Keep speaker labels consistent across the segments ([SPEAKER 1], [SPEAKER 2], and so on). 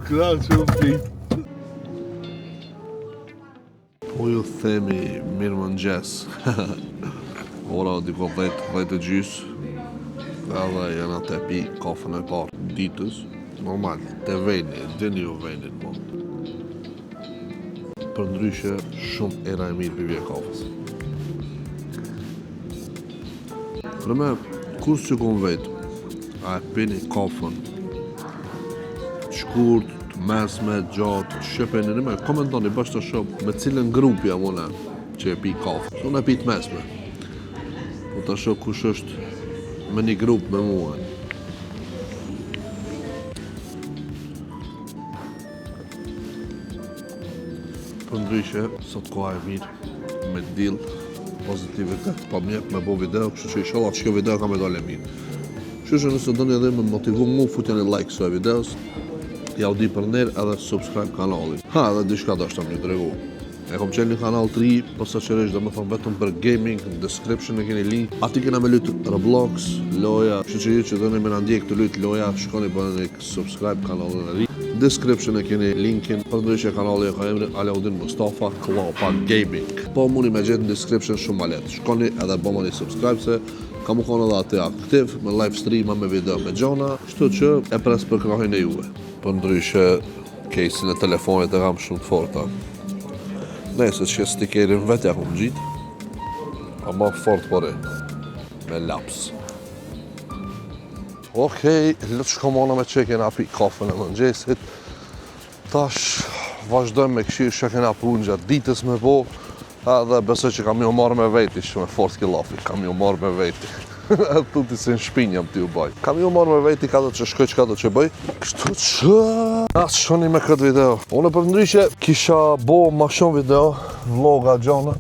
[SPEAKER 1] Kraço flit. Po ju themi mirë mëngjes. Ora diko 10 gjys. Edhe jena të pi kafën e parë ditës. Normal, të vejni, dini ju vejnin mo. Për ndryshe, shumë era e mirë për vje kafës. Për me, kus që kom vetë, a e pini kafën, shkurt, mesme, gjatë, shëpeni në me, komentoni bashkë të shumë me cilën grupi amone që e pi kafën. Unë e pi të mesme. Po të shumë kush është me një grupë me mua. Për ndryshe, sot koha e mirë, me dill, pozitivitet, pa mjep me bo video, kështu që inshallah që kjo video ka me dole mirë. Kështu që nëse doni edhe me motivu mu, futja një like së videos, ja u di për nërë edhe subscribe kanalin. Ha, edhe dishka do është të më një dregu. E kom qenë një kanal 3, përsa qërësh dhe më thonë vetëm për gaming, në description e keni link. Ati kena me lutë Roblox, loja, kështu që ju që doni me në ndjek të lutë loja, shkoni për një subscribe kanalin e ri. Description e keni linkin, për ndryshe kanali e ka emri Alaudin Mustafa Klapa Gaming. Po muni me gjithë në description shumë ma letë. Shkoni edhe bëma një subscribe se ka mu konë edhe ati aktiv, me live stream, me video me gjona, shtu që e pres për krahin e juve. Për ndryshe, casein e telefonit e kam shumë të forta. Nëse që stikerin vetja ku më gjitë, a ma fort përe, me laps. Okej, lëtë shkomona me që kena pi kafën e mëngjesit. Tash, vazhdojmë me këshirë që kena punë gjatë ditës me bo, edhe besoj që kam ju marrë me veti, që me fort kilafi, kam ju marrë me veti. Tuti se në shpinj jam t'ju baj. Kam ju marrë me veti ka do që shkoj që ka do që bëj. Kështu që... Asë shoni me këtë video. Unë për ndryshe kisha bo ma shumë video, vloga gjana,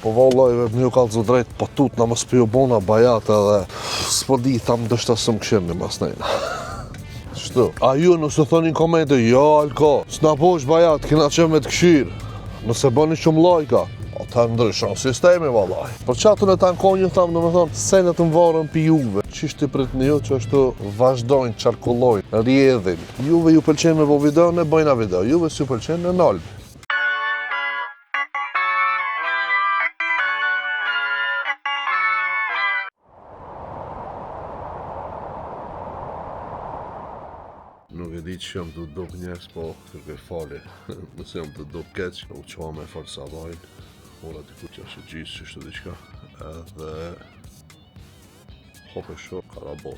[SPEAKER 1] po vallaj më ju kalë zë drejt, pa tut në më s'piju bona bajat edhe s'po di tham dështë asë më këshirë një mas nejna. Shtu. A ju nëse thoni në komente, ja Alko, s'na posh bajat, kina qenë me të këshirë. Nëse bëni shumë lajka, ta ndryshon sistemi vallaj. Për qatën e ta në konjë thamë, dhe me thonë, senet të më varën për juve. Qishti prit një ju që ashtu vazhdojnë, qarkullojnë, rjedhin. Juve ju pëlqenë me bo video, ne bëjna video. Juve s'ju pëlqenë në nalbi. Nuk e di që jam të duk njerës, po kërkoj fali. Nëse jam të duk keq, u qoha me falë sa vajnë. Ora t'i ku që është gjysë që shtu diqka. Edhe... Hope shok, karabor.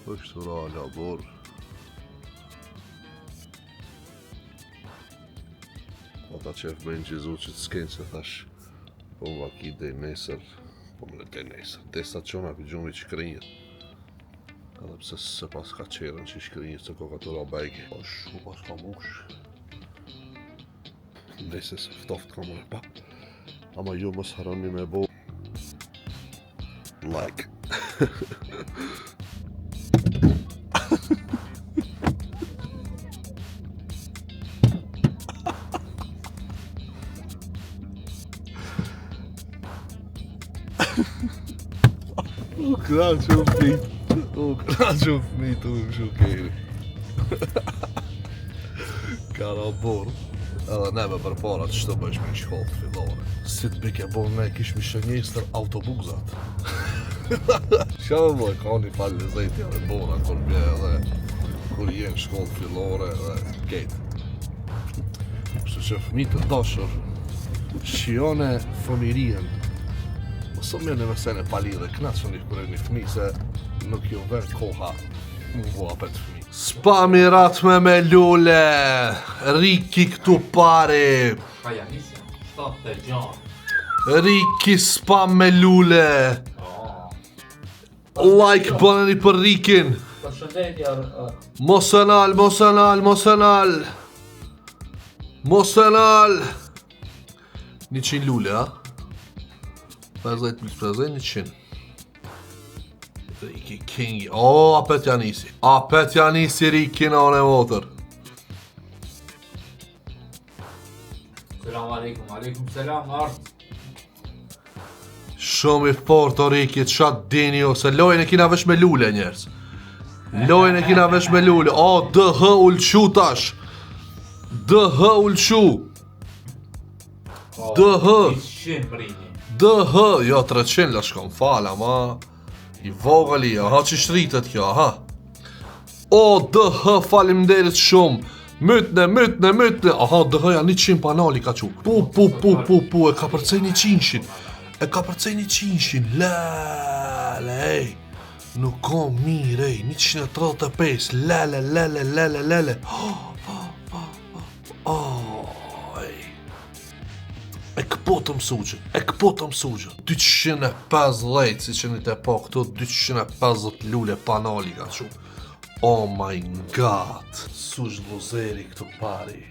[SPEAKER 1] është ra labor. Ata qef bëjnë gjizu që t'skenë se thash po më vaki dhe nesër, po më lete nesër. Testa qona për gjumi që krinjët. Edhe pse se pas ka qerën që shkrinjët se koka të rabajke. Shu pas ka mush. Ndese se ftoft ka më pa. Ama ju mos harroni me bo like. O kraço flit. O kraço flit, o më shukeri. Karabor. Edhe neve për para që të bëjsh me shkollë të fillore. Si të bike bon ne kish mi shënjestër autobuzat. Shamë më ka një falë lezejtja me bona kur bje edhe kur jenë shkollë fillore edhe kejtë. Kështu që fëmi të dashur, shione fëmirien. Mësë më një mesene pali dhe knaqën një kërë një fëmi se nuk ju verë koha më voa për të fëmi. S'pa mirat me lule, Riki këtu pare.
[SPEAKER 2] Pa janisja, 7 gjanë.
[SPEAKER 1] Riki s'pa me lule. Like bënëni për Rikin.
[SPEAKER 2] Për shëndetja.
[SPEAKER 1] Mosenal, mosenal, mosenal. Mosenal. 100 lule, a? 50 plus 50, 100. Riki King. O, apet janisi. Apet janisi Riki në anë e votër.
[SPEAKER 2] Selam aleikum, aleikum selam, art.
[SPEAKER 1] Shumë i fort o Riki, të shatë dini o, se lojnë e kina vesh me lule njerës. Lojën e kina vesh me lule. O, DH ulqu tash. DH ulqu. DH.
[SPEAKER 2] 100 brini.
[SPEAKER 1] DH. Jo, 300 la shkom, fala, ma. I vogëli, aha që shtritet kjo, aha. O, DH, falimderit shumë. Mytne. Aha, DH-ja 100 panali ka qu. Pu, e ka përcej 100-shin. E ka përcej 100-shin. Lele, ej. Nuk ka mirë, ej. 135. Lele. Ej. E këpo të mësugjë. 250, si që një të po këto, 250 lule panali ka qu. Oh my god, sush lozeri këtu pari.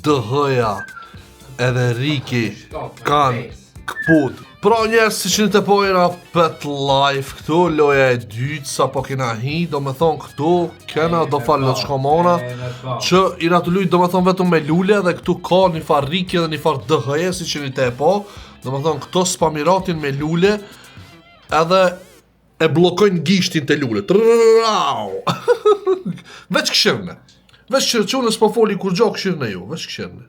[SPEAKER 1] DH-ja edhe Riki kanë këput. Pra njerës si që një të pojnë pet live këtu, loja e dytë, sa po kena hi, do me thonë këtu, kena do falë në shkomona, që i na të lujtë do me thonë vetëm me lule, dhe këtu ka një farë Riki dhe një farë DH-ja si që një të po, do me thonë këto spamiratin me lule, edhe e blokojnë gishtin të lule. Veç këshirne. Veç këshirne, që unë s'po foli kur gjo këshirne ju, veç këshirne.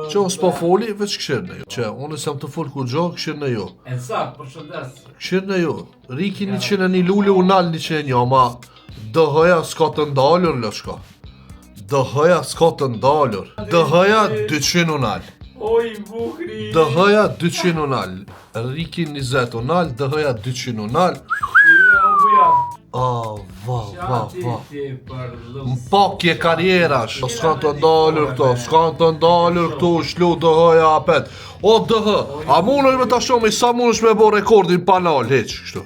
[SPEAKER 1] Që unë s'po foli, veç këshirne ju. Që unë s'jam të fol kur gjo, këshirne ju.
[SPEAKER 2] E sak, përshëndes.
[SPEAKER 1] Këshirne ju. Riki 101 lule, unal 101, ma DH-ja s'ka të ndalur, lë shka. DH-ja s'ka të ndalur. DH-ja 200 unal.
[SPEAKER 2] Oj, bukri.
[SPEAKER 1] DH-ja 200 unal. Riki 20 unal, DH-ja 200 unal.
[SPEAKER 2] Buja.
[SPEAKER 1] Va. Mpakje karjerash. S'kan të ndalur këto, shlu DH-ja apet. O DH, a munësh me ta shomi, sa munësh me bo rekordin panal, heq, kështu.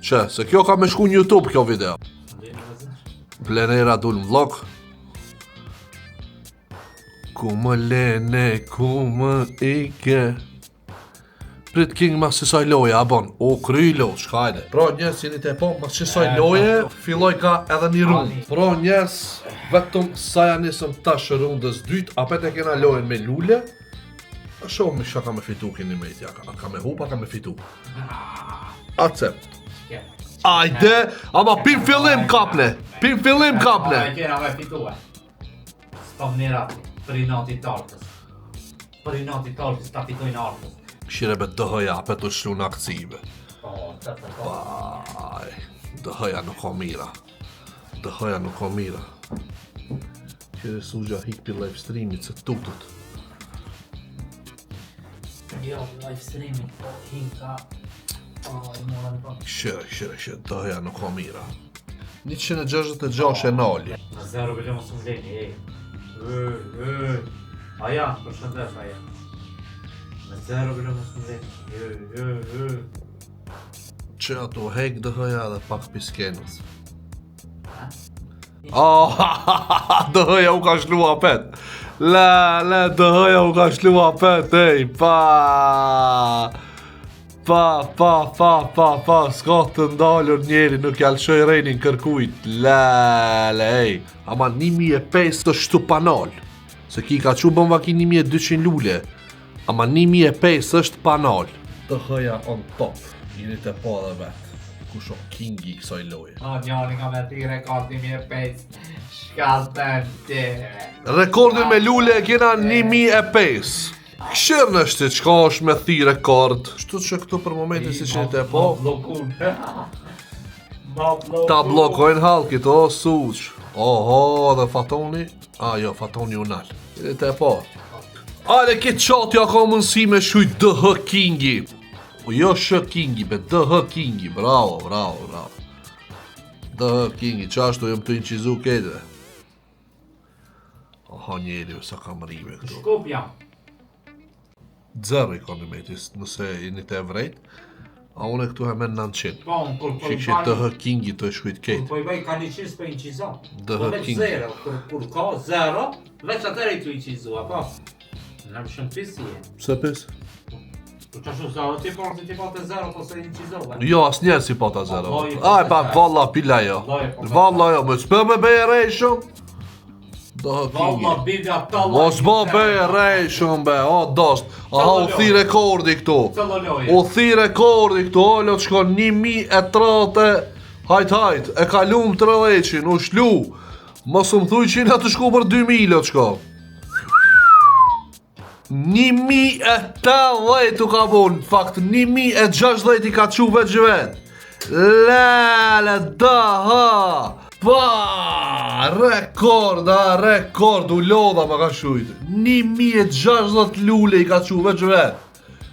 [SPEAKER 1] Që, se kjo ka me shku në YouTube kjo video. Plenera dul në vlog. Ku më lene, ku më ike. Prit King mas qësaj loje, a bon. O, krylo, shkajde. Pra njerës jeni të po, mas qësaj loje, filloj ka edhe një rundë. Pra njerës, vetëm sa ja nisëm tash rundës dytë, apet e kena lojen me lule. A shohë me shka ka me fitu kini me itja, ka me hupa, ka me fitu. Ace. Ajde, ama pin fillim kapne.
[SPEAKER 2] A kena me fitue. S'tom një rati, për i nati tartës. Ta fitojnë artës.
[SPEAKER 1] Shire be DH-ja, apet u shlu në akcive.
[SPEAKER 2] Po.
[SPEAKER 1] Aj, DH-ja nuk ka mira. Qire sugja hik për live streamit se tutut.
[SPEAKER 2] Jo, live streaming, po, hinka. I mora në pak.
[SPEAKER 1] Shire, DH-ja nuk ka mira. 166 e nali.
[SPEAKER 2] Në zero bëllë mos më leni, ej. Aja, përshëndes, aja. Në zero bëllë mos më leni,
[SPEAKER 1] Që ato hek DH-ja dhe pak piskenës. DH-ja u ka shlu apet. Le, DH-ja u ka shlu apet, ej, pa, s'ka të ndalur njeri, nuk jalëshoj rejnin kërkujt, le, ej. Ama 1005 të shtu panal, se ki ka që bëmva ki 1200 lule, ama 1005 është panal. DH-ja on top, jeni të po dhe vetë. Kusho kingi i kësaj loje.
[SPEAKER 2] njani ka me ti rekord 1005. Shkallëtën ti.
[SPEAKER 1] Rekordin me lule e kena 1005. Këshirë nështë që ka është me thi rekord. Shtu që këtu për momentin si që një të po. Ta blokojnë halkit, o suq. Oho, dhe Fatoni. Jo, Fatoni unal. Një të po. Ale këtë qatja ka mundësi me shuj DH Kingi. Jo Sh Kingi, be DH Kingi, bravo. DH Kingi, qashtu jem të inqizu kete. Oha njeri, sa kam rime këtu.
[SPEAKER 2] Shkup jam.
[SPEAKER 1] 0 i koni metis, nëse i një të evrejt. A unë e këtu hemen 900.
[SPEAKER 2] Po, kur
[SPEAKER 1] Që DH Kingi të shkujt kete.
[SPEAKER 2] po i bëj ka 100 për inqizo.
[SPEAKER 1] DH Kingi.
[SPEAKER 2] Kur ka 0, veç atër i të inqizu, apo? Në më shumë pisi e.
[SPEAKER 1] Pse pis?
[SPEAKER 2] Kur që shumë 0, ti po të 0, po se inqizove.
[SPEAKER 1] Jo, as njerë si pata 0.
[SPEAKER 2] Vallaj,
[SPEAKER 1] Aj, pa, valla, pila jo. Valla jo, me s'pe me bej rejshëm. DH Kingi.
[SPEAKER 2] Valla, bidja talla.
[SPEAKER 1] Mos bo bej rejshëm, be, o, dost. Aha, u thi rekordi këtu.
[SPEAKER 2] Tëllë loje.
[SPEAKER 1] U thi rekordi këtu, o, lo të shko 1030. Hajt, e kalum 30-in, u shlu. Mos më thuj që na të shku për 2000 o të shko. 1080 u ka bon, në fakt 1060 i ka qu veç vet. Lele, ha. Pa, rekord, u lodha ma ka shujt. 1060 lule i ka qu veç vet.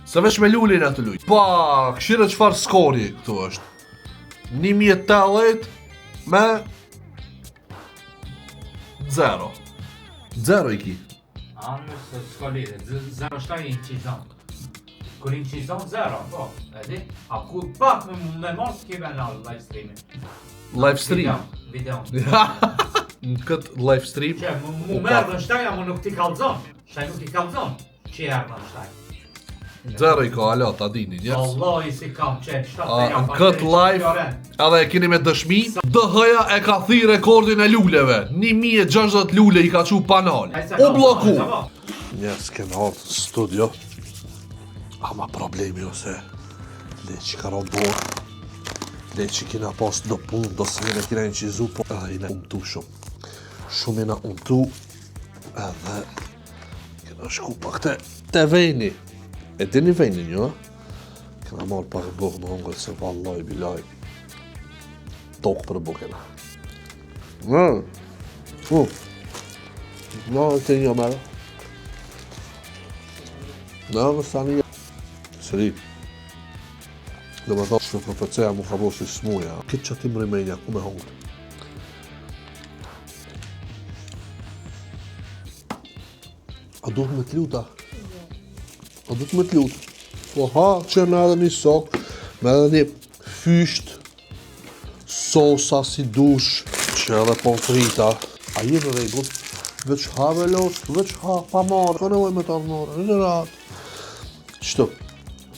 [SPEAKER 1] Se veç me lule në të luj. Pa, këshire qfar skori këtu është. 1080 me 0. 0 i ki.
[SPEAKER 2] Anë s'ka lidhe, 0 shtaj i në qizon. Kur i në qizon 0, po, edhi? A ku pak me mos s'ki ben në live streamin.
[SPEAKER 1] Live stream?
[SPEAKER 2] Video.
[SPEAKER 1] Në këtë live stream?
[SPEAKER 2] Që, mu merë në shtaj, a mu nuk ti kalzon. Shtaj nuk ti kalzon. Që erë në shtaj.
[SPEAKER 1] 0 i ka, alo, ta dini, njës.
[SPEAKER 2] Allah i si kam qenë,
[SPEAKER 1] Në këtë live, edhe e keni me dëshmi, DH-ja e ka thi rekordin e luleve. 1060 lule i ka qu panal. U bloku! Njës, kena ardhë në studio. Ama problemi ose le që ka robot. Le që kina pas do pun, do se mene kina në qizu, po edhe i ne umtu shumë. Shumë i na umtu, edhe kina shku pa këte te vejni. E dini vejnin jo? Kena marrë pak bukë në hongër se vallaj, bilaj. Tokë për bukena. Në, të një mërë. Në, në stani një. Sëri. Do me thotë që përpëceja mu ka bo si smuja. Kitë që ti më rimenja, ku me hongër. A duhet me t'luta? A du të me t'lutë. Po ha, që me edhe një sok, me edhe një fysht, sosa si dush, që edhe pomfrita. A je në regull, veç ha velosh, veç ha, pa marrë, ka nevoj me të marrë, në ratë. Qëto,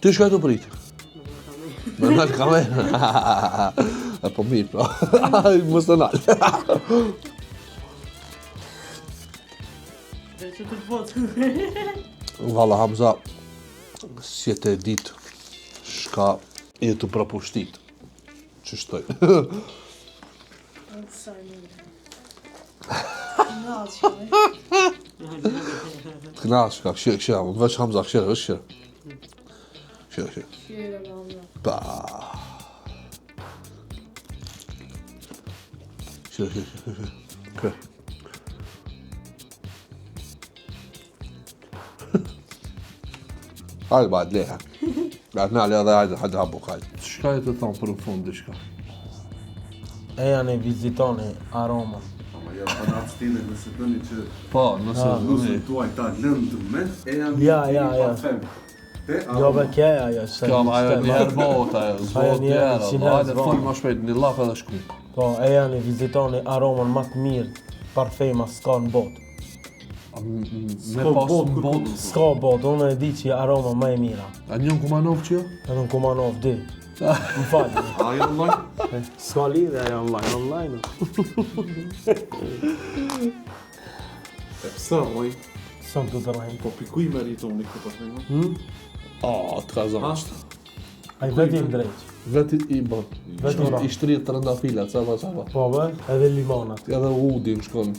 [SPEAKER 1] ty shka të pritë? Me nalë kamerë. E po mirë, pra. Mës të nalë.
[SPEAKER 3] Që të potë.
[SPEAKER 1] Valla Hamza, si e te ditë, shka i të prapushtit. Që shtoj? Të knash, ka këshire, veç Hamza, këshire, veç këshire. Këshire. Pa. Këshire. Kë. Hajde ba, leha. Nale edhe hajde habu, hajde. Shka e të thonë për në fund, dishka?
[SPEAKER 4] E janë e vizitoni aroma.
[SPEAKER 5] Ama ja pa në atë stile nëse dëni që
[SPEAKER 1] Po, nëse
[SPEAKER 5] nusën tuaj ta lëndë me, e janë
[SPEAKER 4] Ja,
[SPEAKER 5] pa femë. Te
[SPEAKER 4] Jo be kja ajo, se
[SPEAKER 1] Kjo, ajo njerë bota, zbot njerë,
[SPEAKER 4] si
[SPEAKER 1] hajde
[SPEAKER 4] njerë
[SPEAKER 1] full ma shpejt, një lap edhe shku.
[SPEAKER 4] Po, e janë e vizitoni aromën më të mirë, parfema s'ka në botë.
[SPEAKER 1] Me pas në bot,
[SPEAKER 4] S'ka botë, unë e di që aroma më e mira.
[SPEAKER 1] a njën Kumanov që jo?
[SPEAKER 4] Edhe në Kumanov di. Më falë.
[SPEAKER 5] Ajo online?
[SPEAKER 4] S'ka lidhe ajo online.
[SPEAKER 5] E pësa, moj,
[SPEAKER 4] Sëm të dërrejnë.
[SPEAKER 5] po pikuj me rritoni këtë parfemë?
[SPEAKER 1] A, të ka zanë.
[SPEAKER 4] A i veti në drejqë.
[SPEAKER 1] Veti i bën.
[SPEAKER 4] Veti ura.
[SPEAKER 1] I shtrijet të rëndafila, caba.
[SPEAKER 4] Po be, edhe limonat.
[SPEAKER 1] Edhe udin shkon.